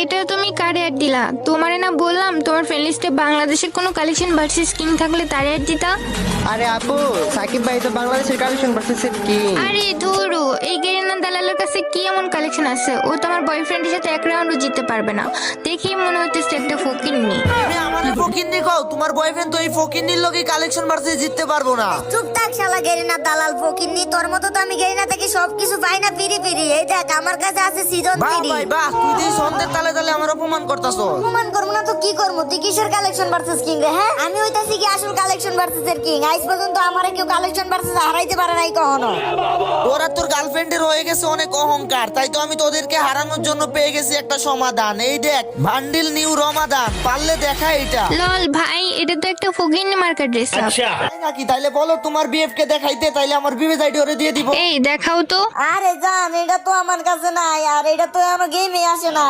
এটা তুমি কারে অ্যাড দিলা? তোমারে না বললাম তোমার ফ্রেন্ড লিস্টে বাংলাদেশের কোনো কালেকশন ভার্সেস কিং থাকলে তারে অ্যাড দিতা। আরে আপু, সাকিব ভাই তো বাংলাদেশের কালেকশন ভার্সেস কিং। আরে ধরু, এই গেরিনা দালালের কাছে কি এমন কালেকশন আছে? ও তো আমার বয়ফ্রেন্ডের সাথে এক রাউন্ডও জিততে পারবে না। দেখেই মনে হচ্ছে একটা ফকিন্নি। তুমি আমারে ফকিন্নি কও? তোমার বয়ফ্রেন্ড তো এই ফকিন্নির লগে কালেকশন ভার্সেস জিততে পারবো না। চুপ থাক শালা গেরিনা দালাল ফকিন্নি। তোর মতো তো আমি গেরিনা থেকে সবকিছু পাই না ফিরি ফিরি। এই দেখ আমার কাছে আছে সিজন বাহ 3। ভাই বাহ, তুই তো এই সন্ধ্যের তালে তালে আমার অপমান করতাছো। অপমান করবো না তো কি করবো? তুই কিসের কালেকশন ভার্সেস কিং রে? হ্যাঁ, আমি হইতাছি কি আসল কালেকশন ভার্সেস এর কিং। আজ পর্যন্ত আমারে কেউ কালেকশন ভার্সেস হারাইতে পারে নাই কখনো। তোরা তোর গার্লফ্রেন্ডের হয়ে গেছে অনেক অহংকার, তাই তো আমি তোদেরকে হারানোর জন্য পেয়ে গেছি একটা সমাধান। এই দেখ, বান্ডিল নিউ রমাদান, পারলে দেখা এটা। লল ভাই, এটা তো একটা ফকিন্নি মার্কেট ড্রেস আপ। তাই নাকি? তাইলে বলো তোমার বিএফ কে দেখাইতে, তাইলে আমার বিবে আইডি ওরে দিয়ে দিব। এই দেখাও তো। আরে জান, এটা তো আমার কাছে নাই, আর এটা তো আমার গেমে আসে না।